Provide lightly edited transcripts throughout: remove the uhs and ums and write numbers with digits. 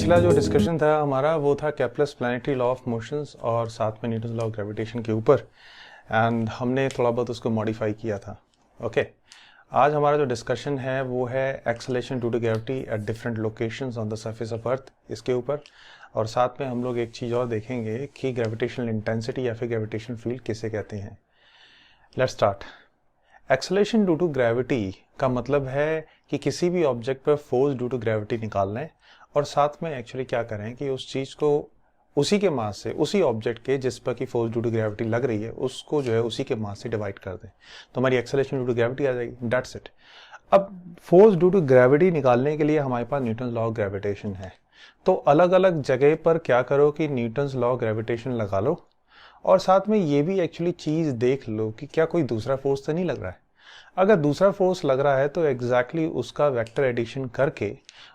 पिछला जो डिस्कशन था हमारा वो था Kepler's planetary law of motions और साथ में न्यूटन लॉ ऑफ ग्रेविटेशन के ऊपर, एंड हमने थोड़ा बहुत उसको मॉडिफाई किया था। ओके आज हमारा जो डिस्कशन है वो है acceleration due to gravity at different locations on the surface of earth, इसके ऊपर। और साथ में हम लोग एक चीज़ और देखेंगे कि ग्रेविटेशनल इंटेंसिटी या फिर ग्रेविटेशनल फील्ड किसे कहते हैं। Let's start. Acceleration due to gravity का मतलब है कि किसी भी ऑब्जेक्ट पर फोर्स ड्यू टू ग्रेविटी निकाल लें और साथ में एक्चुअली क्या करें कि उस चीज़ को उसी के मास से, उसी ऑब्जेक्ट के जिस पर की फोर्स ड्यू टू ग्रेविटी लग रही है उसको जो है उसी के मास से डिवाइड कर दें, तो हमारी एक्सेलरेशन ड्यू टू ग्रेविटी आ जाएगी। That's it. अब फोर्स ड्यू टू ग्रेविटी निकालने के लिए हमारे पास न्यूटन लॉ ऑफ ग्रेविटेशन है, तो अलग अलग जगह पर क्या करो कि न्यूटन लॉ ऑफ ग्रेविटेशन लगा लो और साथ में ये भी एक्चुअली चीज़ देख लो कि क्या कोई दूसरा फोर्स तो नहीं लग रहा है। अगर दूसरा फोर्स लग रहा है तो एग्जैक्टली उसका वेक्टर एडिशन करके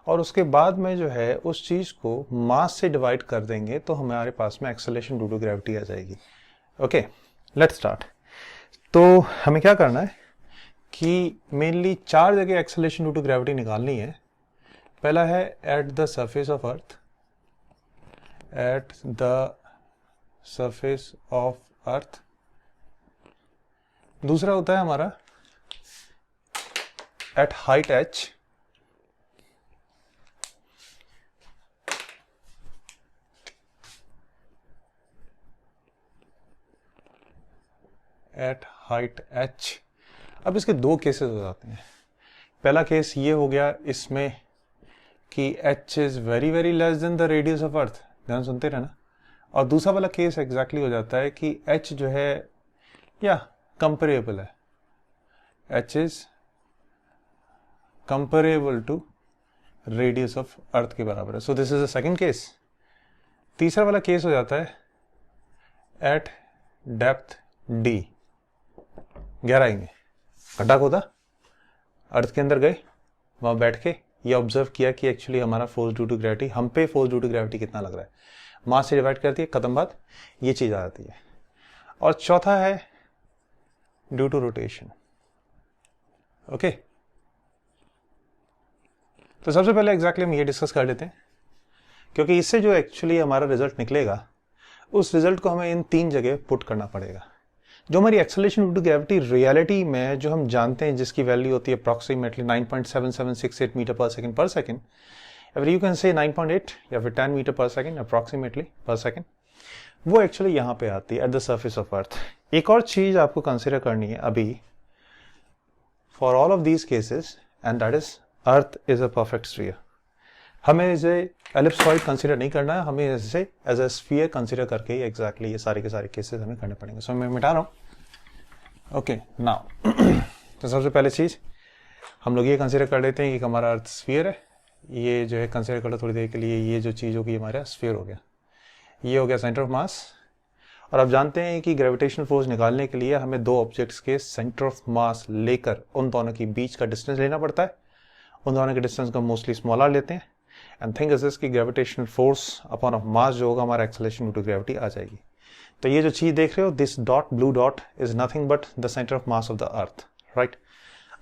और उसके बाद में जो है उस चीज़ को मास से डिवाइड कर देंगे तो हमारे पास में एक्सेलरेशन ड्यू टू ग्रेविटी आ जाएगी। Okay let's start. तो हमें क्या करना है कि मेनली चार जगह एक्सेलरेशन ड्यू टू ग्रेविटी निकालनी है। पहला है at the surface of earth, at the surface of earth. दूसरा होता है हमारा at height h, at height h। अब इसके दो केसेस हो जाते हैं। पहला केस ये हो गया इसमें कि h is very very less then the radius of अर्थ, ध्यान सुनते रहना। और दूसरा वाला केस एग्जैक्टली हो जाता है कि h जो है या कंपेरेबल है, h is comparable to radius of earth के बराबर है। So this is the second case. तीसरा वाला केस हो जाता है एट डेप्थ d, गहराई में गड्ढा खोदा, अर्थ के अंदर गए, वहां बैठ के ये ऑब्जर्व किया कि एक्चुअली हमारा फोर्स ड्यू टू ग्रेविटी, हम पे फोर्स ड्यू टू ग्रेविटी कितना लग रहा है, मास से डिवाइड करती है, खत्म बात, ये चीज आ जाती है। और चौथा है ड्यू टू रोटेशन। ओके तो सबसे पहले एग्जैक्टली हम ये डिस्कस कर लेते हैं, क्योंकि इससे जो एक्चुअली हमारा रिजल्ट निकलेगा उस रिजल्ट को हमें इन तीन जगह पुट करना पड़ेगा। जो हमारी acceleration due to gravity reality में जो हम जानते हैं जिसकी वैल्यू होती है अप्रॉक्सीमेटली 9.7768 मीटर पर सेकंड, या यू कैन से 9.8 या फिर 10 meter per second approximately per second, वो एक्चुअली यहाँ पे आती है at the surface of earth. एक और चीज आपको कंसिडर करनी है अभी for all of these cases, and that is earth is a perfect sphere. हमें इसे एलिप्सॉइड कंसीडर नहीं करना है, हमें इसे एज अ स्फीयर कंसीडर करके एग्जैक्टली ये सारे के सारे केसेस हमें करने पड़ेंगे। सो मैं मिटा रहा हूँ। ओके नाउ तो सबसे पहले चीज हम लोग ये कंसीडर कर लेते हैं कि हमारा अर्थ स्फीयर है। ये जो है कंसीडर कर लो थोड़ी देर के लिए, ये जो चीज होगी हमारा स्फीयर हो गया, ये हो गया सेंटर ऑफ मास। और आप जानते हैं कि ग्रेविटेशनल फोर्स निकालने के लिए हमें दो ऑब्जेक्ट्स के सेंटर ऑफ मास लेकर उन दोनों के बीच का डिस्टेंस लेना पड़ता है। उन दोनों के डिस्टेंस को मोस्टली स्मॉल आर लेते हैं, एंड थिंक इज दिस कि gravitational force upon of mass जो होगा हमारा एक्सेलरेशन ड्यू टू ग्रेविटी आ जाएगी। तो ये जो चीज देख रहे हो, this dot, blue dot is nothing but the centre of mass of the earth, right.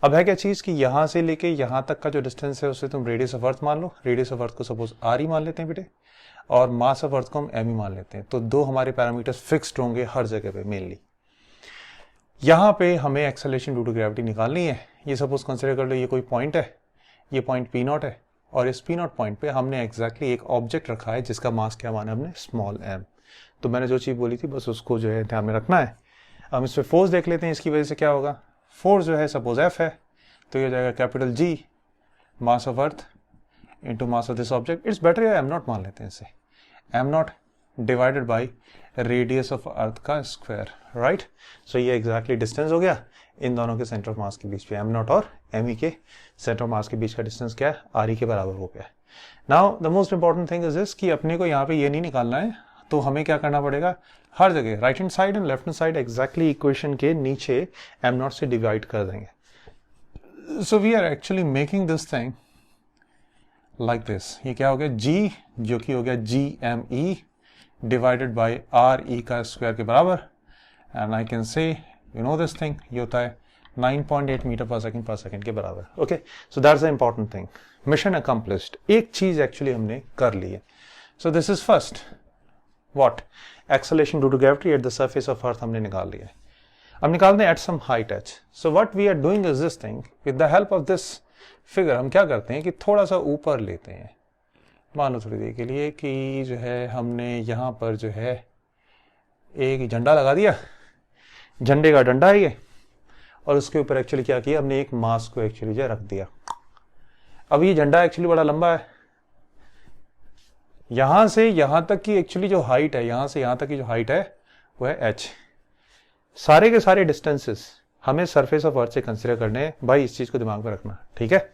अब है क्या चीज कि यहां से लेके यहां तक का जो डिस्टेंस है उसे तुम रेडियस ऑफ अर्थ मान लो। रेडियस ऑफ अर्थ को सपोज r ही मान लेते हैं बेटे, और मास ऑफ अर्थ को हम m ही मान लेते हैं। तो दो हमारे पैरामीटर्स फिक्स्ड होंगे हर जगह पे मेनली। यहां पे हमें एक्सेलरेशन ड्यू टू ग्रेविटी निकालनी है। ये सपोज कंसिडर कर लो ये कोई पॉइंट है, ये पॉइंट P0 है, और इस P0 पॉइंट पे हमने एग्जैक्टली एक ऑब्जेक्ट रखा है जिसका मास क्या माना हमने, स्मॉल m। तो मैंने जो चीज बोली थी बस उसको जो है ध्यान में रखना है। हम इस पे फोर्स देख लेते हैं, इसकी वजह से क्या होगा। फोर्स जो है सपोज F है, तो ये हो जाएगा capital G mass of earth into mass of this object. It's better या m0 मान लेते हैं इसे, m0 divided by radius of earth का स्क्वायर, राइट। सो ये एग्जैक्टली डिस्टेंस हो गया इन दोनों के सेंटर ऑफ मास के बीच में। m0 और m के सेंटर ऑफ मास के बीच का डिस्टेंस क्या है, r के बराबर हो गया। Now the most important thing is this कि अपने को यहाँ पे ये नहीं निकालना है, तो हमें क्या करना पड़ेगा, हर जगह right hand side and left hand side exactly equation के नीचे m0 से डिवाइड कर देंगे। So we are actually making this thing like this. ये क्या हो गया, g जो कि हो गया GME डिवाइडेड बाय RE का स्क्वायर के बराबर, and I can say you know this thing, ये होता है 9.8 मीटर पर सेकेंड के बराबर. Okay, so that's the important thing. Mission accomplished. एक चीज एक्चुअली हमने कर ली है. So this is first what, acceleration due to gravity at the surface of earth हमने निकाल लिया है. अब निकालते हैं at some height h. So what we are doing is this thing, with the help of this figure हम क्या करते हैं कि थोड़ा सा ऊपर लेते हैं. मानो थोड़ी देर के लिए कि जो है हमने यहाँ पर जो है एक झंडा लगा दिया, झंडे का डंडा है ये, और उसके ऊपर एक्चुअली क्या किया हमने, एक मास को एक्चुअली जो रख दिया. अब ये झंडा एक्चुअली बड़ा लंबा है, यहां से यहां तक की एक्चुअली जो हाइट है, यहां से यहां तक की जो हाइट है वो है h. सारे के सारे डिस्टेंसेस हमें सरफेस ऑफ अर्थ से कंसीडर करने हैं भाई, इस चीज को दिमाग में रखना, ठीक है.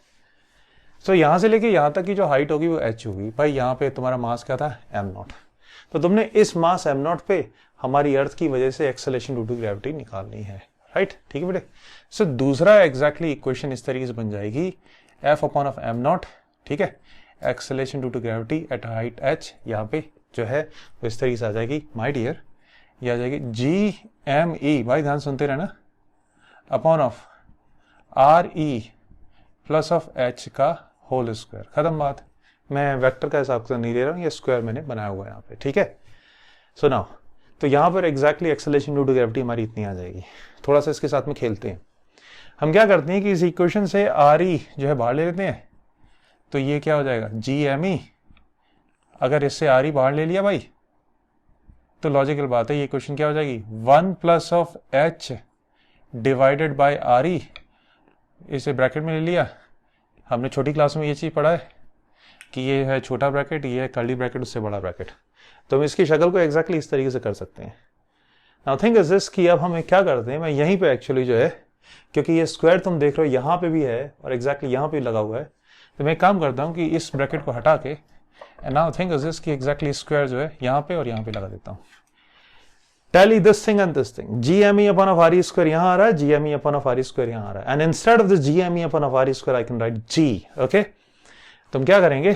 सो यहां से लेके यहां तक की जो हाइट होगी वो h होगी. भाई यहां पे तुम्हारा मास क्या था, m0. तो तुमने इस मास m0 पे हमारी अर्थ की वजह से एक्सेलरेशन ड्यू टू ग्रेविटी निकालनी है, राइट. ठीक है बेटे. सो दूसरा एग्जैक्टली इक्वेशन इस तरीके से बन जाएगी, f अपॉन ऑफ m0, ठीक है, acceleration due to gravity at height h यहाँ पे जो है वो इस तरीके से आ जाएगी माय डियर. ये आ जाएगी GME, भाई ध्यान सुनते रहना, upon of RE plus of h का होल स्क्वायर. खत्म बात. मैं वेक्टर का हिसाब से नहीं ले रहा हूँ, ये स्क्वायर मैंने बनाया हुआ है यहाँ पे, ठीक है. सो नाउ तो यहाँ पर exactly acceleration due to gravity हमारी इतनी आ जाएगी. थोड़ा सा इसके साथ में खेलते हैं. हम क्या करते हैं कि इस इक्वेशन से RE जो है बाहर ले लेते हैं, तो ये क्या हो जाएगा GME. अगर इससे RE बाहर ले लिया भाई तो लॉजिकल बात है, ये क्वेश्चन क्या हो जाएगी, 1 plus of h divided by RE. इसे ब्रैकेट में ले लिया. हमने छोटी क्लास में ये चीज पढ़ा है कि ये है छोटा ब्रैकेट, ये है कर्ली ब्रैकेट, उससे बड़ा ब्रैकेट. तो हम इसकी शक्ल को एग्जैक्टली इस तरीके से कर सकते हैं. नाउ थिंक इज दिस कि अब हम क्या करते हैं, मैं यहीं पे एक्चुअली जो है, क्योंकि ये स्क्वायर तुम देख रहे हो यहाँ पे भी है और एग्जैक्टली यहाँ पे लगा हुआ है, तो मैं एक काम करता हूँ कि इस ब्रैकेट को हटा के, and now think is this कि एग्जैक्टली स्क्वायर जो है यहाँ पे और यहाँ पे लगा देता हूँ. Tally this thing and this thing. GME upon of RE square यहाँ आ रहा है, GME upon of RE square यहाँ आ रहा है, and instead of the GME upon of RE square I can write G. Okay? तुम क्या करेंगे,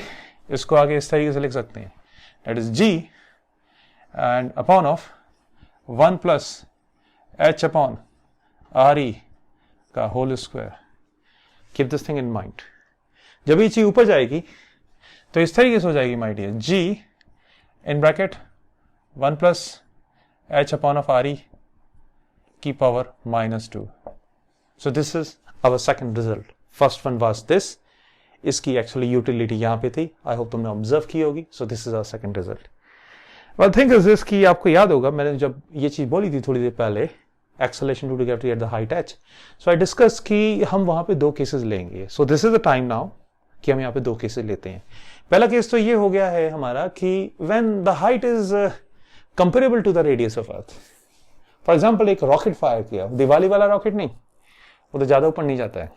इसको आगे इस तरीके से लिख सकते हैं, that is G and upon of 1 plus H upon RE का whole square. Keep this thing in mind. जब ये चीज ऊपर जाएगी तो इस तरीके से हो जाएगी my dear, G in bracket 1 plus h upon of RE की power -2. So this is our second result. First one was this. इसकी एक्चुअली यूटिलिटी यहाँ पे थी, आई होप तुमने ऑब्जर्व की होगी. So this is our second result. Well think is this कि आपको याद होगा मैंने जब ये चीज बोली थी थोड़ी देर पहले, acceleration due to gravity at the height h. So I discuss कि हम वहां पे दो केसेस लेंगे. So this is the time now कि हम यहाँ पे दो केसेस लेते हैं. पहला केस तो ये हो गया है हमारा कि when the height is comparable to the radius of earth. For example एक रॉकेट फायर किया, दिवाली वाला रॉकेट नहीं, वो तो ज्यादा ऊपर नहीं जाता है,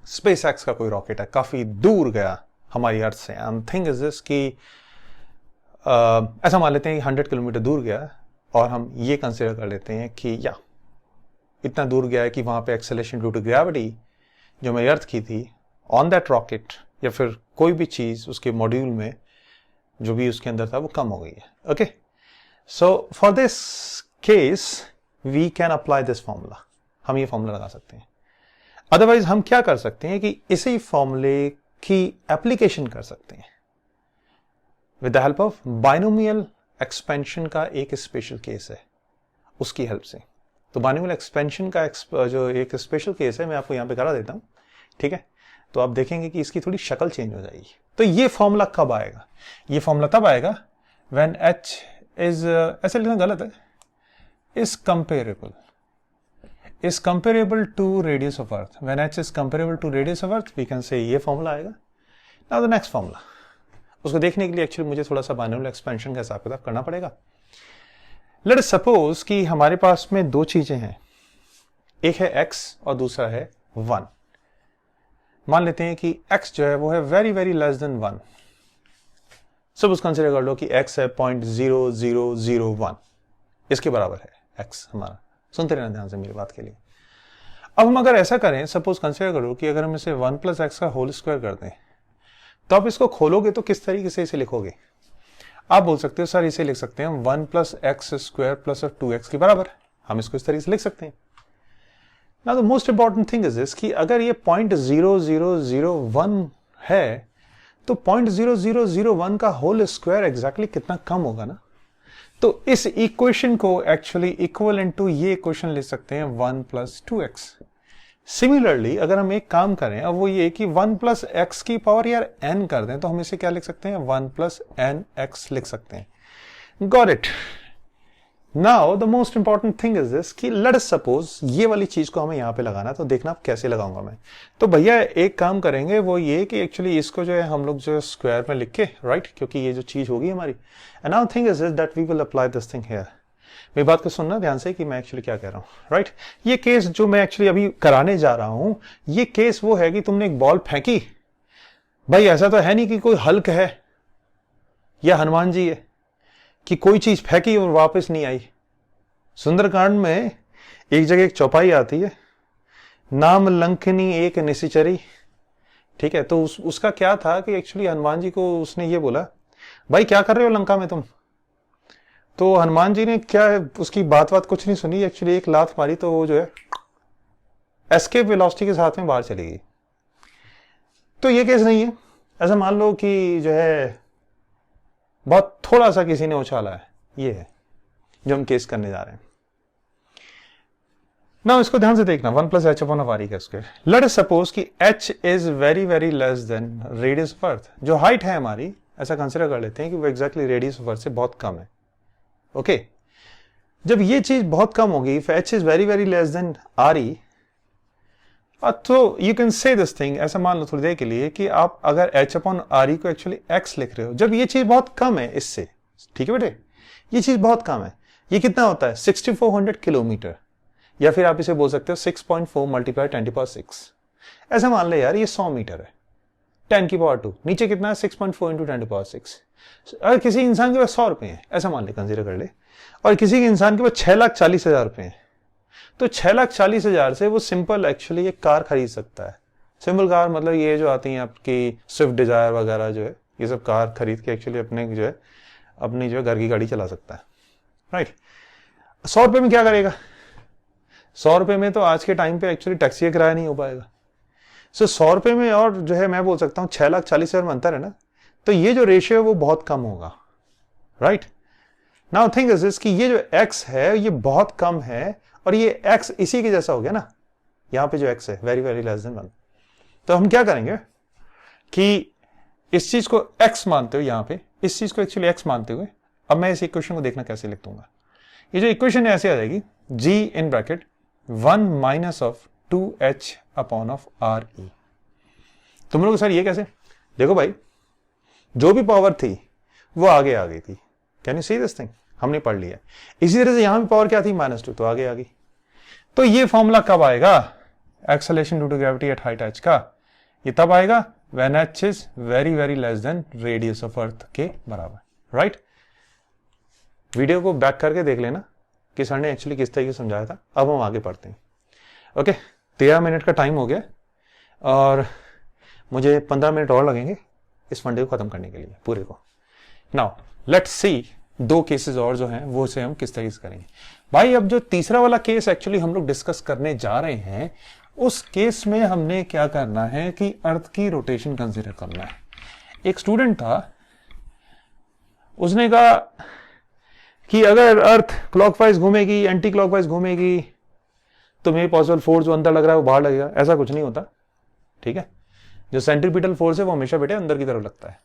स्पेस एक्स का कोई रॉकेट है, काफी दूर गया हमारी अर्थ से. एंड थिंग इज दिस कि ऐसा मान लेते हैं कि 100 किलोमीटर दूर गया और हम ये कंसिडर कर लेते हैं कि या इतना दूर गया है कि वहां पे एक्सेलरेशन ड्यू टू ग्रेविटी जो मेरी अर्थ की थी ऑन दैट रॉकेट या फिर कोई भी चीज उसके मॉड्यूल में जो भी उसके अंदर था वो कम हो गई है. Okay, so for this case we can apply this formula. हम ये फॉर्मूला लगा सकते हैं. अदरवाइज हम क्या कर सकते हैं कि इसी फॉर्मूले की एप्लीकेशन कर सकते हैं with the help of binomial expansion का एक स्पेशल केस है उसकी हेल्प से. तो बाइनोमियल एक्सपेंशन का जो एक स्पेशल केस है मैं आपको यहां पे करा देता हूं, ठीक है. तो आप देखेंगे कि इसकी थोड़ी शक्ल चेंज हो जाएगी. तो ये फॉर्मूला कब आएगा, ये फॉर्मूला तब आएगा व्हेन h इज, ऐसे लिखना गलत है, is comparable to radius of earth. When h is comparable to radius of earth we can say ये फॉर्मूला आएगा. Now the next फॉर्मूला, उसको देखने के लिए एक्चुअली मुझे थोड़ा सा बाइनोमियल एक्सपेंशन का हिसाब किताब करना पड़ेगा. लेट अस सपोज कि हमारे पास में दो चीजें हैं, एक है x और दूसरा है 1. मान लेते हैं कि x जो है वो है very very less then 1. Suppose consider कर लो कि x है 0.0001, इसके बराबर है x हमारा. सुनते रहना ध्यान से मेरी बात के लिए. अब हम अगर ऐसा करें, सपोज कंसिडर करो कि अगर हम इसे 1 प्लस एक्स का होल स्क्वायर कर दें, तो आप इसको खोलोगे तो किस तरीके से इसे लिखोगे. आप बोल सकते हो सर इसे लिख सकते हैं 1 plus x square plus 2x के बराबर. हम इसको इस तरीके से लिख सकते हैं. Now the most important thing is this कि अगर ये 0.0001 है तो 0.0001 का होल स्क्वायर एग्जैक्टली कितना कम होगा ना। तो इस इक्वेशन को एक्चुअली इक्विवेलेंट टू ये इक्वेशन ले सकते हैं 1 + 2x। सिमिलरली अगर हम एक काम करें अब वो ये कि 1 + x की पावर यार n कर दें तो हम इसे क्या लिख सकते हैं 1 + nx लिख सकते हैं। Got it. Now the most important thing is this कि लेट अस सपोज ये वाली चीज को हमें यहां पे लगाना है, तो देखना आप कैसे लगाऊंगा मैं। तो भैया एक काम करेंगे वो ये कि एक्चुअली इसको जो है हम लोग जो है स्क्वायर में लिख के राइट, क्योंकि ये जो चीज होगी हमारी। And now thing is this that we will apply this thing here. मेरी बात को सुनना ध्यान से कि मैं एक्चुअली क्या कह रहा हूं राइट। ये केस जो मैं एक्चुअली अभी कराने जा रहा हूं ये केस वो है कि तुमने एक बॉल फेंकी, भाई ऐसा तो है नहीं कि कोई हल्क है या हनुमान जी है कि कोई चीज फेंकी और वापस नहीं आई। सुंदरकांड में एक जगह एक चौपाई आती है, नाम लंकनी एक निशिचरी, ठीक है। तो उसका क्या था कि एक्चुअली हनुमान जी को उसने ये बोला भाई क्या कर रहे हो लंका में तुम। तो हनुमान जी ने क्या उसकी बात कुछ नहीं सुनी, एक्चुअली एक लात मारी तो वो जो है एस्केप वेलोसिटी के साथ में बाहर चली गई। तो ये केस नहीं है। ऐसा मान लो कि जो है बहुत थोड़ा सा किसी ने उछाला है, ये है जो हम केस करने जा रहे हैं ना। इसको ध्यान से देखना 1 + h/r का स्क्वायर। लेट अस सपोज कि h is very very less than radius of अर्थ। जो हाइट है हमारी ऐसा कंसिडर कर लेते हैं कि वो एग्जैक्टली रेडियस ऑफ अर्थ से बहुत कम है। ओके जब ये चीज बहुत कम होगी if h is very very less then re, तो यू कैन से दिस थिंग, ऐसा मान लो थोड़ी देर के लिए कि आप अगर h/re को एक्चुअली x लिख रहे हो, जब ये चीज बहुत कम है इससे, ठीक है बेटे, ये चीज बहुत कम है। ये कितना होता है 6400 किलोमीटर, या फिर आप इसे बोल सकते हो 6.4 × 10⁶। ऐसा मान ले यार ये 100 मीटर है 10⁻²। नीचे कितना है 6.4 × 10⁶। अगर किसी इंसान के पास 100 रुपए हैं ऐसा मान ले, कंसिडर कर ले, और किसी के इंसान के पास 6,40,000 रुपए हैं, तो 6,40,000 से वो सिंपल एक्चुअली एक कार खरीद सकता है। सिंपल कार मतलब ये जो आती है आपकी स्विफ्ट डिजायर वगैरह जो है, ये सब कार खरीद के एक्चुअली अपनी जो है घर की गाड़ी चला सकता है राइट। 100 रुपए में क्या करेगा? 100 रुपए में तो आज के टाइम पे एक्चुअली टैक्सी का किराया नहीं हो पाएगा। सो 100 रुपए में और जो है मैं बोल सकता हूँ 6,40,000 में अंतर है ना, तो ये जो रेशियो है वो बहुत कम होगा right. Now thing is this कि ये जो x है ये बहुत कम है और ये x इसी के जैसा हो गया ना, यहां पे जो x है वेरी वेरी लेस देन 1। तो हम क्या करेंगे कि इस चीज को x मानते हुए, यहां पे इस चीज को एक्चुअली x मानते हुए, अब मैं इस इक्वेशन को देखना कैसे लिख दूंगा। ये जो इक्वेशन है ऐसे आ जाएगी g इन ब्रैकेट 1 - 2h/re। तुम लोग सर ये कैसे? देखो भाई जो भी पावर थी वो आगे आ गई थी। Can you see this thing? हमने पढ़ लिया। इसी तरह से यहां भी पावर क्या थी -2, तो आगे आ गई। तो ये फॉर्मूला कब आएगा acceleration due to gravity at height h का? ये तब आएगा when h is very very less than radius of earth के बराबर राइट। वीडियो को बैक करके देख लेना कि सर ने एक्चुअली किस तरीके से समझाया था। अब हम आगे पढ़ते हैं। ओके 13 मिनट का टाइम हो गया और मुझे 15 मिनट और लगेंगे इस फंडे को खत्म करने के लिए पूरे को। नाउ लेट्स सी 2 केसेस और जो हैं वो से हम किस तरीके से करेंगे। भाई अब जो तीसरा वाला केस एक्चुअली हम लोग डिस्कस करने जा रहे हैं उस केस में हमने क्या करना है कि अर्थ की रोटेशन कंसीडर करना है। एक स्टूडेंट था, उसने कहा कि अगर अर्थ क्लॉकवाइज घूमेगी एंटी क्लॉकवाइज घूमेगी तो मे पॉसिबल फोर्स जो अंदर लग रहा है वो बाहर लगेगा। ऐसा कुछ नहीं होता, ठीक है। जो सेंट्रीपिटल फोर्स है वो हमेशा बेटे अंदर की तरफ लगता है।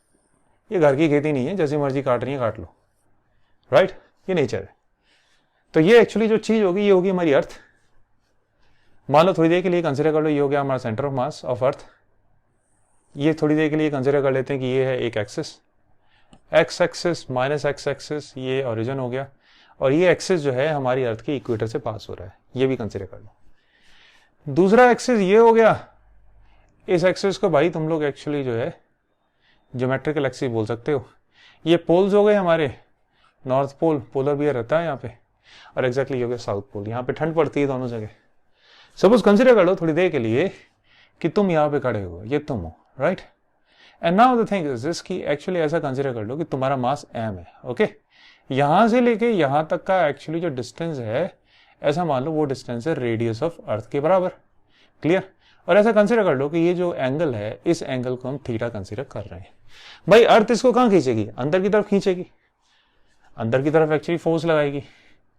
ये घर की खेती नहीं है, जैसी मर्जी काट रही है काट लो राइट, ये नेचर है। तो ये एक्चुअली जो चीज होगी ये होगी हमारी अर्थ। मान लो थोड़ी देर के लिए कंसिडर कर लो ये हो गया हमारा centre of mass of earth. ये थोड़ी देर के लिए कंसिडर कर लेते हैं कि ये है एक axis, x axis minus x axis, ये ओरिजिन हो गया, और ये एक्सिस जो है हमारी अर्थ के इक्वेटर से पास हो रहा है, ये भी कंसिडर कर लो। दूसरा एक्सिस ये हो गया। इस एक्सिस को भाई तुम लोग एक्चुअली जो है ज्योमेट्रिकल एक्सिस बोल सकते हो। ये पोल्स हो गए हमारे, नॉर्थ पोल पोलर बियर रहता है यहाँ पे, और एग्जैक्टली ये हो गया साउथ पोल। यहाँ पे ठंड पड़ती है दोनों जगह। सपोज कंसिडर कर लो थोड़ी देर के लिए कि तुम यहाँ पे खड़े हो, ये तुम हो right. And now the thing is this कि एक्चुअली ऐसा कंसिडर कर लो कि तुम्हारा मास m है। ओके यहां से लेके यहां तक का एक्चुअली जो डिस्टेंस है ऐसा मान लो वो डिस्टेंस है रेडियस ऑफ अर्थ के बराबर। क्लियर? और ऐसा कंसिडर कर लो कि ये जो एंगल है इस एंगल को हम थीटा कंसिडर कर रहे हैं। भाई अर्थ इसको कहां खींचेगी? अंदर की तरफ खींचेगी। अंदर की तरफ एक्चुअली फोर्स लगाएगी,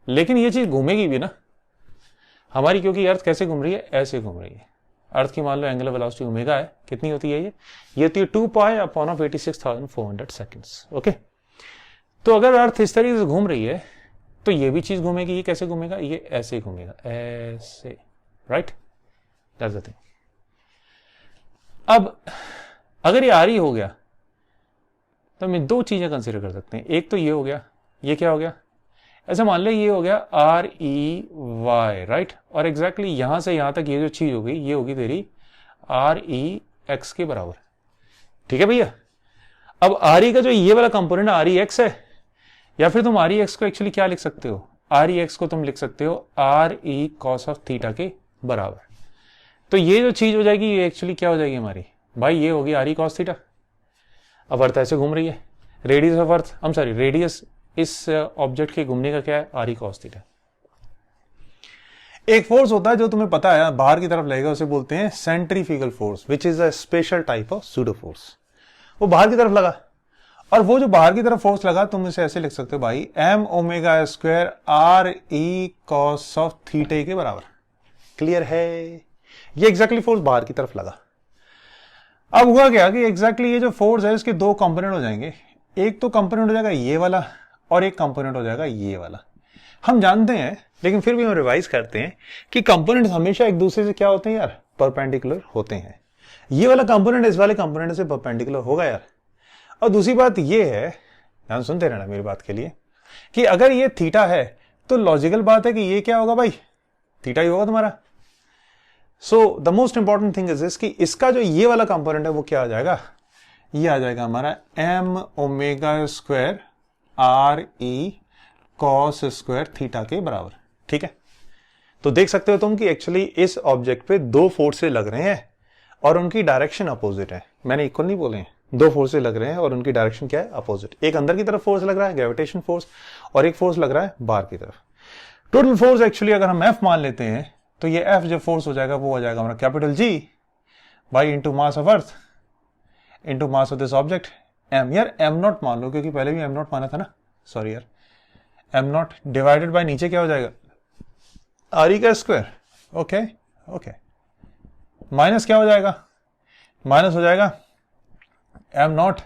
लेकिन ये चीज घूमेगी भी ना हमारी, क्योंकि अर्थ कैसे घूम रही है? ऐसे घूम रही है। अर्थ की मान लो एंगुलर वेलोसिटी ओमेगा है, कितनी होती है ये होती है 2 pi upon of 86,400 seconds. Okay, तो अगर अर्थ इस तरीके से घूम रही है तो ये भी चीज घूमेगी। ये कैसे घूमेगा? ये ऐसे घूमेगा, ऐसे। Right, that's the thing. अब अगर ये आरी हो गया तो हम दो चीजें कंसिडर कर सकते हैं। एक तो ये हो गया, ये क्या हो गया? ऐसा मान लो ये हो गया आर ई वाई, राइट। और एग्जैक्टली यहां से यहां तक ये जो चीज हो गई ये होगी तेरी आर ई एक्स के बराबर। ठीक है भैया? अब आर ई का जो ये वाला कंपोनेंट आर ई एक्स है, या फिर तुम आर ई एक्स को एक्चुअली क्या लिख सकते हो? आर ई एक्स को तुम लिख सकते हो are E cos of theta के बराबर। तो ये जो चीज हो जाएगी ये एक्चुअली क्या हो जाएगी हमारी? भाई ये होगी आर ई कॉस थीटा। अब अर्थ ऐसे घूम रही है, रेडियस ऑफ अर्थ रेडियस इस ऑब्जेक्ट के घूमने का क्या है? Are E cos theta. एक फोर्स होता है जो तुम्हें पता है बाहर की तरफ लगेगा, उसे बोलते हैं centrifugal force, which is a special type of pseudo force. वो बाहर की तरफ लगा, और वो जो बाहर की तरफ फोर्स लगा तुम इसे ऐसे लिख सकते हो भाई M omega square R E cos of theta के बराबर। क्लियर है? ये एग्जैक्टली फोर्स बाहर की तरफ लगा। अब हुआ क्या कि एग्जैक्टली ये जो फोर्स है इसके दो कंपोनेंट हो जाएंगे। एक तो कंपोनेंट हो जाएगा ये वाला और एक कंपोनेंट हो जाएगा ये वाला। हम जानते हैं, लेकिन फिर भी हम रिवाइज करते हैं कि कंपोनेंट हमेशा एक दूसरे से क्या होते हैं यार? परपेंडिकुलर होते हैं। ये वाला कंपोनेंट इस वाले कंपोनेंट से परपेंडिकुलर होगा यार। और दूसरी बात ये है, ध्यान सुनते रहना मेरी बात के लिए, कि अगर ये थीटा है तो लॉजिकल बात है कि ये क्या होगा भाई? थीटा ही होगा तुम्हारा। So the most important thing is this कि इसका जो ये वाला कंपोनेंट है वो क्या आ जाएगा? ये आ जाएगा हमारा M omega square R E cos square theta के बराबर। ठीक है? तो देख सकते हो तुम कि एक्चुअली इस ऑब्जेक्ट पे दो फोर्सेस लग रहे हैं और उनकी डायरेक्शन अपोजिट है। मैंने इक्वल नहीं बोले हैं, दो फोर्सेस लग रहे हैं और उनकी डायरेक्शन क्या है? अपोजिट। एक अंदर की तरफ फोर्स लग रहा है ग्रेविटेशन फोर्स, और एक फोर्स लग रहा है बाहर की तरफ। टोटल फोर्स एक्चुअली अगर हम एफ मान लेते हैं तो ये एफ जो फोर्स हो जाएगा वो हो जाएगा हमारा capital G by into mass of earth into mass of this object M. यार एम नॉट मान लो, क्योंकि पहले भी एम नॉट माना था ना, सॉरी यार, एम नॉट डिवाइडेड बाय नीचे क्या हो जाएगा? आर ई का स्क्वायर। ओके ओके, माइनस क्या हो जाएगा? माइनस हो जाएगा am not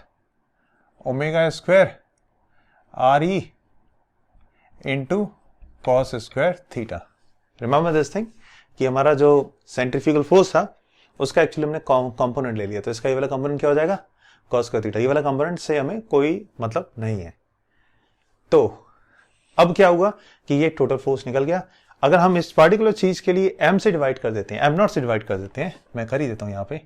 omega square R E into cos square theta. Remember this thing कि हमारा जो सेंट्रीफ्यूगल फोर्स था उसका एक्चुअली हमने कंपोनेंट ले लिया, तो इसका ये वाला कंपोनेंट क्या हो जाएगा? Cos square theta. ये वाला कंपोनेंट से हमें कोई मतलब नहीं है। तो अब क्या हुआ कि ये टोटल फोर्स निकल गया। अगर हम इस पार्टिकुलर चीज के लिए एम से डिवाइड कर देते हैं, एम नॉट से डिवाइड कर देते हैं, मैं कर ही देता हूं यहां पे,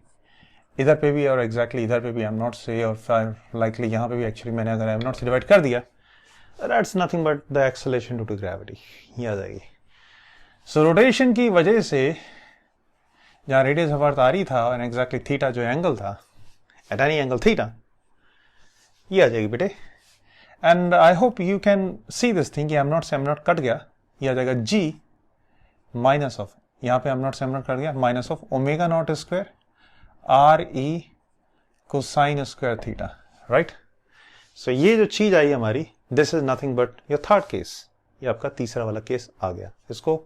इधर पे भी और एग्जैक्टली इधर पे भी एम नॉट से, और लाइकली यहां पे भी एक्चुअली मैंने अगर एम नॉट से डिवाइड कर दिया, that's nothing but the acceleration due to gravity, ये आ जाएगी। सो रोटेशन की वजह से जहां रेडियस ऑफ अर्थ आ रही था और एग्जैक्टली थीटा जो एंगल था, एट एनी एंगल थीटा, ये आ जाएगी बेटे। And I hope you can see this thing कि एम नॉट से एम नॉट कट गया, ये आ जाएगा जी माइनस ऑफ, यहां पे एम नॉट से एम नॉट कट गया, minus of omega naught square R E cosine square theta. Right? So ये जो चीज आई हमारी, this is nothing but your third case. ये आपका तीसरा वाला केस आ गया। इसको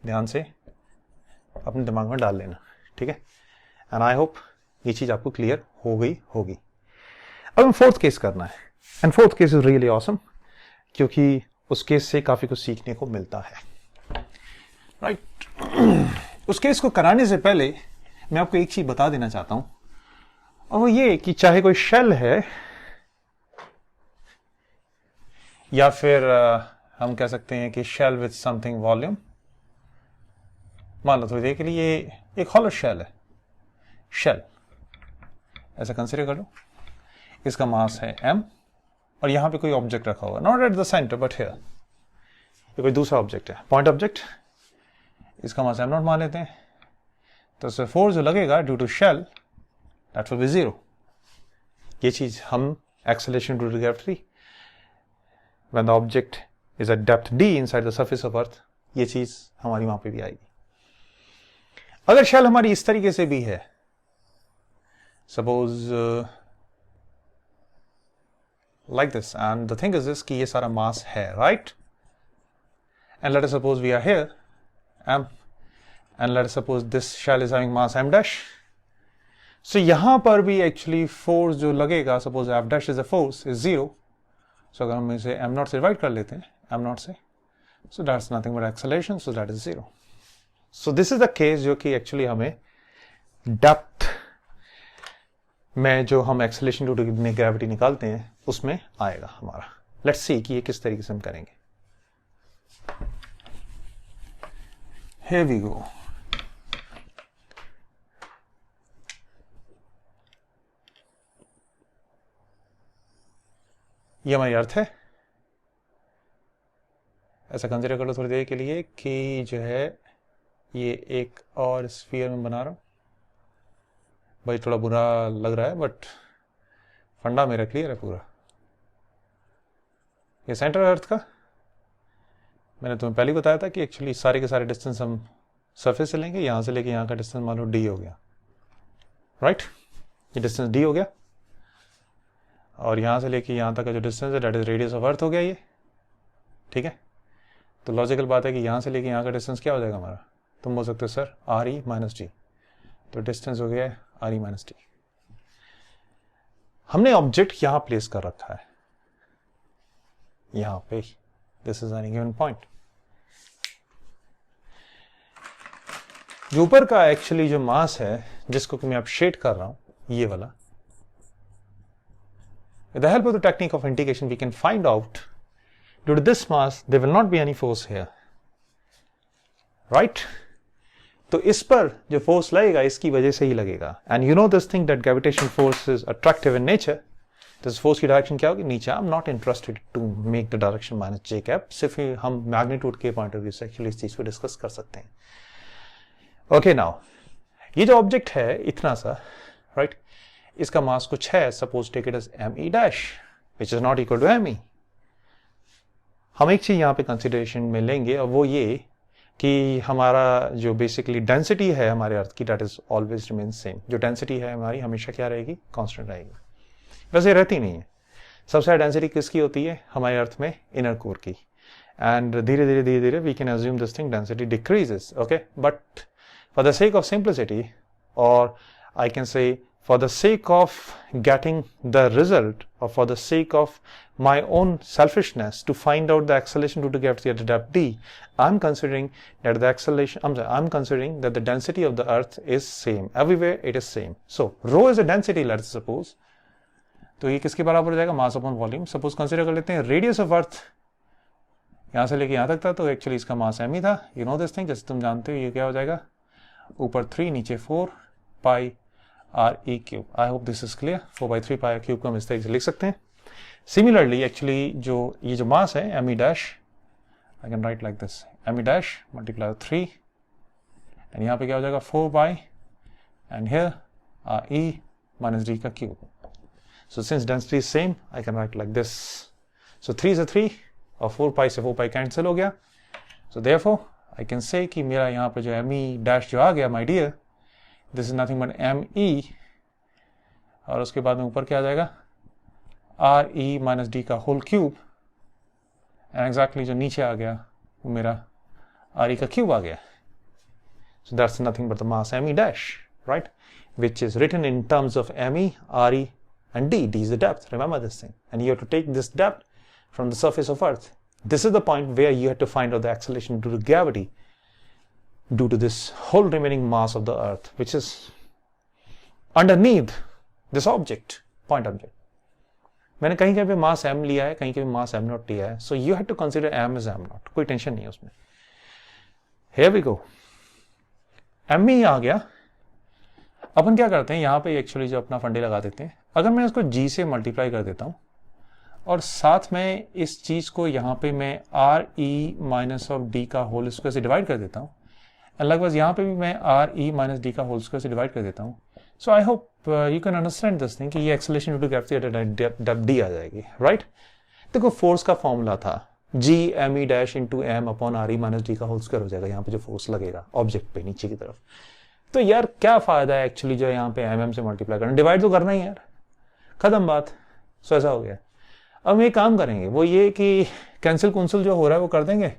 ध्यान से अपने दिमाग में डाल लेना, ठीक है? एंड आई होप ये चीज आपको क्लियर हो गई होगी। अब हम फोर्थ केस करना है, and fourth case is really awesome, क्योंकि उस केस से काफी कुछ सीखने को मिलता है। राइट? उस केस को कराने से पहले मैं आपको एक चीज बता देना चाहता हूं, और वो ये कि चाहे कोई शेल है या फिर हम कह सकते हैं कि शेल विथ समथिंग वॉल्यूम, मान लो थोड़ी देर के लिए एक हॉलो शेल है, शेल ऐसा कंसीडर कर लो, इसका मास है m, और यहां पे कोई ऑब्जेक्ट रखा हुआ, not at the centre but here, ये कोई दूसरा ऑब्जेक्ट है, पॉइंट ऑब्जेक्ट, इसका मास m नॉट मान लेते हैं। तो इससे फोर्स जो लगेगा due to shell, that will be 0। ये चीज हम acceleration due to gravity when the object is at depth d inside the surface of earth, ये चीज हमारी वहां पे भी आएगी। अगर शेल हमारी इस तरीके से भी है, suppose like this, and the thing is this कि ये सारा मास है, right, and let us suppose we are here m, and let us suppose this shell is having mass m dash. So यहां पर भी एक्चुअली फोर्स जो लगेगा, suppose f dash is a force is 0, so अगर हम इसे m naught से divide कर लेते हैं m naught से, so that's nothing but acceleration, so that is 0. So this is the case जो कि एक्चुअली हमें डेप्थ में जो हम एक्सेलरेशन ड्यू टू ग्रेविटी निकालते हैं उसमें आएगा हमारा। लेट्स सी कि ये किस तरीके से हम करेंगे। Here we go. ये हमारी अर्थ है। ऐसा कंसिडर कर लो थोड़ी देर के लिए कि जो है ये एक और स्फीयर में बना रहा हूं। भाई थोड़ा बुरा लग रहा है बट फंडा मेरा क्लियर है पूरा। ये सेंटर अर्थ का मैंने तुम्हें पहले बताया था कि एक्चुअली सारे के सारे डिस्टेंस हम सरफेस से लेंगे। यहां से लेके यहां का डिस्टेंस मान लो d हो गया, राइट, ये डिस्टेंस d हो गया, और यहां से लेके यहां तक का जो डिस्टेंस है दैट इज रेडियस ऑफ अर्थ हो गया ये, ठीक है। तो लॉजिकल बात है कि यहां से लेके यहां का डिस्टेंस क्या हो जाएगा हमारा, तुम बोल सकते हो sir are E minus D, तो डिस्टेंस हो गया आर ई माइनस डी। हमने ऑब्जेक्ट यहां प्लेस कर रखा है, यहां पे, this is any given point. जो ऊपर का एक्चुअली जो मास है जिसको मैं अब शेड कर रहा हूं, ये वाला, with the help of the technique of integration we can find out due to this mass there will not be any force here, right? तो इस पर जो फोर्स लगेगा इसकी वजह से ही लगेगा, and you know this thing that gravitation force is attractive in nature. This force की डायरेक्शन क्या होगी, नीचे। I am not interested to make the direction minus J cap, सिर्फ हम मैग्नीट्यूड के पॉइंट ऑफ व्यू से एक्चुअली इस चीज को डिस्कस कर सकते हैं। ओके नाउ ये जो ऑब्जेक्ट है इतना सा, राइट, इसका मास कुछ है, suppose take it as M E dash which is not equal to M E. हम एक चीज यहां पे कंसिडरेशन में लेंगे और वो ये कि हमारा जो बेसिकली डेंसिटी है हमारे अर्थ की that is always remain same. जो डेंसिटी है हमारी हमेशा क्या रहेगी, कांस्टेंट रहेगी। वैसे रहती नहीं है। सबसे ज्यादा डेंसिटी किसकी होती है हमारे अर्थ में, इनर कोर की, एंड धीरे धीरे we can assume this thing density decreases, okay, but for the sake of simplicity, or I can say for the sake of getting the result, or for the sake of my own selfishness to find out the acceleration due to gravity at the depth d, I'm considering that the acceleration, I'm considering that the density of the earth is same everywhere, it is same. So rho is a density, let's suppose, तो ये किसके बराबर हो जाएगा, mass upon volume. Suppose consider कर लेते हैं radius of अर्थ यहां से लेके यहां तक था, तो एक्चुअली इसका मास एम ही था। यू नो दिस थिंग, जैसे तुम जानते हो ये क्या हो जाएगा, ऊपर 3 नीचे 4 pi R E cube. I hope this is clear. 4/3 pi R cube को हम इस तरीके से लिख सकते हैं। सिमिलरली एक्चुअली जो ये जो मास है M E dash, I can write like this, M E dash multiply 3, and यहाँ पे क्या हो जाएगा 4 pi, and here R E minus D का cube. So since density is same I can write like this. So 3 से 3 और 4 पाई से 4 pi cancel हो गया। सो देयरफॉर आई कैन से कि मेरा यहाँ पे जो एम ई डैश जो आ गया my dear, this is nothing but M E, और उसके बाद में ऊपर क्या आ जाएगा आर ई माइनस डी का होल क्यूब, एंड एग्जैक्टली जो नीचे आ गया वो मेरा आर ई का क्यूब आ गया। So that's nothing but the mass M E dash, right, which is written in terms of ME, RE and D. D is the depth, remember this thing, and you have to take this depth from the surface of earth. This is the point where you have to find out the acceleration due to gravity due to this whole remaining mass of the earth which is underneath this object, point object. मैंने कहीं कहीं पे मास m लिया है, कहीं कहीं मास m not लिया है, so you have to consider m as m not, कोई टेंशन नहीं है उसमें। Here we go, m ही आ गया। अपन क्या करते हैं यहाँ पे एक्चुअली जो अपना फंडे लगा देते हैं, अगर मैं इसको g से मल्टीप्लाई कर देता हूँ और साथ में इस चीज को यहाँ पे मैं R E minus of D का होल स्क्वायर से डिवाइड कर देता हूँ, लगभग यहाँ पे भी मैं आर ई माइनस डी का होल स्क्वायर से डिवाइड कर देता हूँ। So I hope you can understand this thing कि ये acceleration due to gravity at depth D आ जाएगी, राइट। देखो फोर्स का फॉर्मूला था G M E dash into M upon R E minus D का होल स्क्वायर हो जाएगा यहाँ पे जो फोर्स लगेगा ऑब्जेक्ट पे नीचे की तरफ। तो यार क्या फायदा है एक्चुअली जो यहाँ पे एम से मल्टीप्लाई करना, डिवाइड तो करना ही यार, खत्म बात। सो ऐसा हो गया। अब हम एक काम करेंगे, वो ये कि कैंसिल कुंसिल जो हो रहा है वो कर देंगे,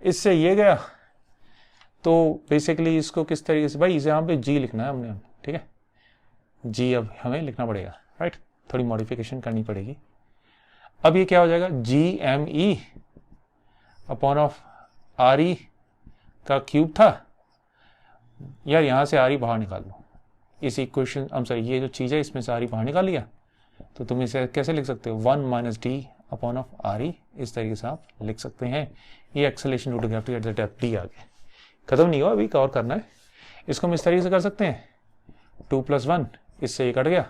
इससे ये गया। तो बेसिकली इसको किस तरीके से, भाई इसे यहाँ पे जी लिखना है हमने, ठीक है, जी अब हमें लिखना पड़ेगा, राइट, थोड़ी मॉडिफिकेशन करनी पड़ेगी। अब ये क्या हो जाएगा, G M E upon of R E का क्यूब था यार, यहां से आर ई बाहर निकाल लो इस इक्वेशन, हम सॉरी ये जो चीज़ है इसमें से आर ई बाहर निकाल लिया, तो तुम इसे कैसे लिख सकते हो, 1 minus D upon of R E, इस तरीके से आप लिख सकते हैं। ये acceleration due to gravity at the depth D आ गया, खत्म नहीं हुआ, अभी कवर करना है। इसको हम इस तरीके से कर सकते हैं, 2 + 1, इससे ये कट गया।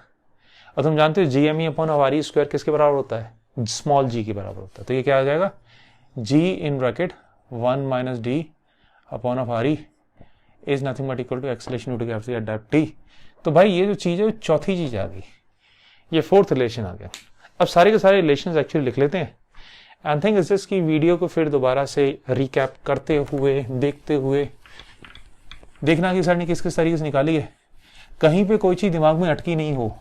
और तुम जानते हो G M E upon of R E square किसके बराबर होता है, स्मॉल जी के बराबर होता है। तो ये क्या आ जाएगा, G in bracket 1 minus D upon of R E is nothing but equal to acceleration due to gravity at depth D. तो भाई ये जो चीज़ है वो चौथी चीज़ आ गई, ये फोर्थ रिलेशन आ गया। अब सारे के सारे रिलेशन एक्चुअली लिख लेते हैं एंड थिंक इज दिस की वीडियो को फिर दोबारा से रिकैप करते हुए देखते हुए देखना कि सर ने किस किस तरीके से निकाली है, कहीं पे कोई चीज दिमाग में अटकी नहीं हो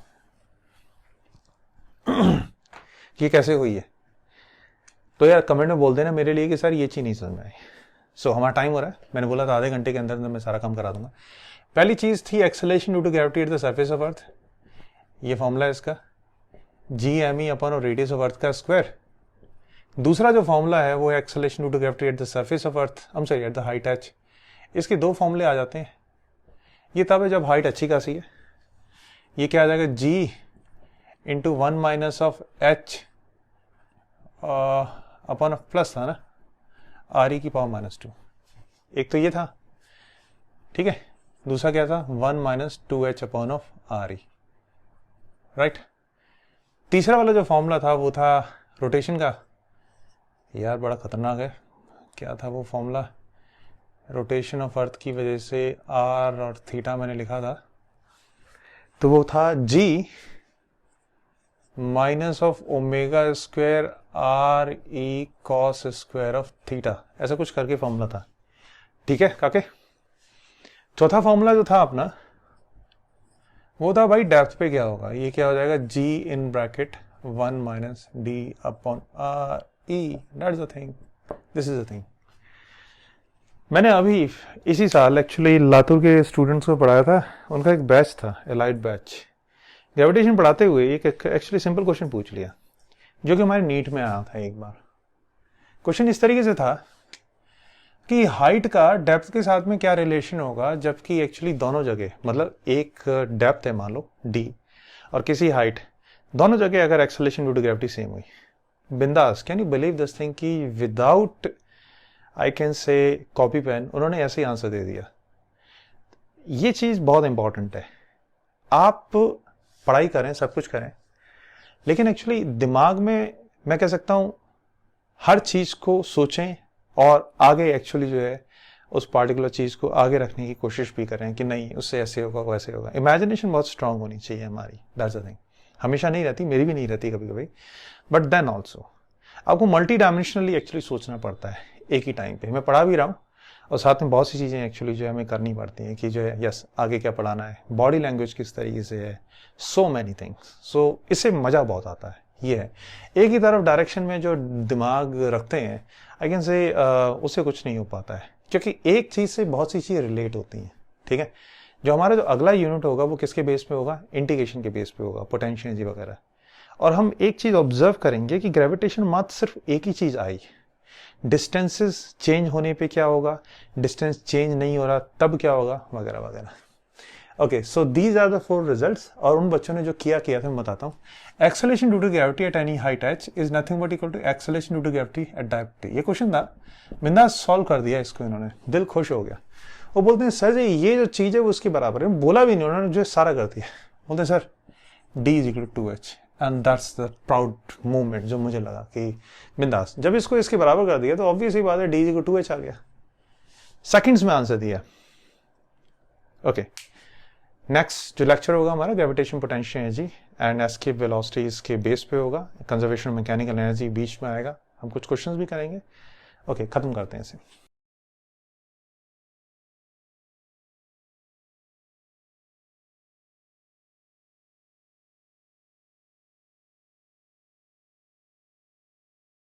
ये कैसे हुई है। तो यार कमेंट में बोल देना मेरे लिए कि सर ये चीज नहीं समझ में आई। सो हमारा टाइम हो रहा है, मैंने बोला था आधे घंटे के अंदर अंदर मैं सारा काम करा दूंगा। पहली चीज थी acceleration due to gravity at the surface of earth, ये फॉर्मूला है इसका, G M E upon radius of earth का स्क्वायर। दूसरा जो फॉर्मूला है वो है acceleration due to gravity at the surface of earth, हम sorry at the height H. इसके दो फॉर्मूले आ जाते हैं, ये तब है जब हाइट अच्छी खासी है। ये क्या आ जाएगा, G into 1 minus of H upon plus था ना आर ई की पावर -2, एक तो ये था, ठीक है, दूसरा क्या था 1 minus 2h upon of R E, right. तीसरा वाला जो फॉर्मूला था वो था रोटेशन का, यार बड़ा खतरनाक है, क्या था वो फॉर्मूला, रोटेशन ऑफ अर्थ की वजह से आर और थीटा मैंने लिखा था, तो वो था G minus of omega square R E cos square of theta, ऐसा कुछ करके फॉर्मूला था, ठीक है काके। चौथा फॉर्मूला जो था अपना वो था भाई डेप्थ पे क्या होगा, ये क्या हो जाएगा, G in bracket 1 minus D upon R E, that's the thing, this is the thing. मैंने अभी इसी साल एक्चुअली लातूर के स्टूडेंट्स को पढ़ाया था, उनका एक बैच था एलाइड बैच, ग्रेविटेशन पढ़ाते हुए एक एक्चुअली सिंपल क्वेश्चन पूछ लिया जो कि हमारे नीट में आया था एक बार। क्वेश्चन इस तरीके से था कि हाइट का डेप्थ के साथ में क्या रिलेशन होगा, जबकि एक्चुअली दोनों जगह, मतलब एक डेप्थ है मान लो डी और किसी हाइट, दोनों जगह अगर acceleration due to gravity same हुई, बिंदास, can you believe this thing कि without I can say copy pen उन्होंने ऐसे ही आंसर दे दिया। ये चीज बहुत इंपॉर्टेंट है, आप पढ़ाई करें सब कुछ करें, लेकिन एक्चुअली दिमाग में मैं कह सकता हूं हर चीज को सोचें और आगे एक्चुअली जो है उस पार्टिकुलर चीज को आगे रखने की कोशिश भी करें कि नहीं उससे ऐसे होगा वैसे होगा। इमेजिनेशन बहुत स्ट्रांग होनी चाहिए हमारी, दैट्स द थिंग। हमेशा नहीं रहती, मेरी भी नहीं रहती कभी कभी, बट देन ऑल्सो आपको मल्टी डायमेंशनली एक्चुअली सोचना पड़ता है एक ही टाइम पे। मैं पढ़ा भी रहा हूँ और साथ में बहुत सी चीज़ें एक्चुअली जो है हमें करनी पड़ती हैं कि जो है यस आगे क्या पढ़ाना है, बॉडी लैंग्वेज किस तरीके से है, सो मैनी थिंग्स। सो इससे मज़ा बहुत आता है। ये है एक ही तरफ डायरेक्शन में जो दिमाग रखते हैं, आई कैन से उससे कुछ नहीं हो पाता है, क्योंकि एक चीज़ से बहुत सी चीज़ें रिलेट होती हैं, ठीक है। जो हमारा जो अगला यूनिट होगा वो किसके बेस पे होगा, इंटीग्रेशन के बेस पे होगा, पोटेंशियल एनर्जी वगैरह। और हम एक चीज़ ऑब्जर्व करेंगे कि ग्रेविटेशन मात्र सिर्फ एक ही चीज़ आई, डिस्टेंसेस चेंज होने पे क्या होगा, डिस्टेंस चेंज नहीं हो रहा तब क्या होगा, वगैरह वगैरह। Okay, so these are the 4 results. और उन बच्चों ने जो किया था मैं बताता हूँ। Acceleration due to gravity at any height h is nothing but equal to acceleration due to gravity at depth d। ये क्वेश्चन था, बिंदास सॉल्व कर दिया इसको इन्होंने, दिल खुश हो गया। वो बोलते हैं सर जी ये जो चीज़ है वो उसके बराबर है, बोला भी नहीं उन्होंने, जो सारा कर दिया। बोलते हैं sir d is equal to 2h and that's the proud movement जो मुझे लगा कि बिंदास। जब इसको इसके बराबर कर दिया तो ऑब्वियस ही बात है d is equal to 2h आ गया, सेकंड्स में आंसर दिया। ओके, नेक्स्ट जो लेक्चर होगा हमारा gravitation potential energy and escape velocity इसके बेस पे होगा, कंजर्वेशन मैकेनिकल एनर्जी बीच में आएगा। हम कुछ क्वेश्चंस भी करेंगे। ओके, ख़त्म करते हैं इसे।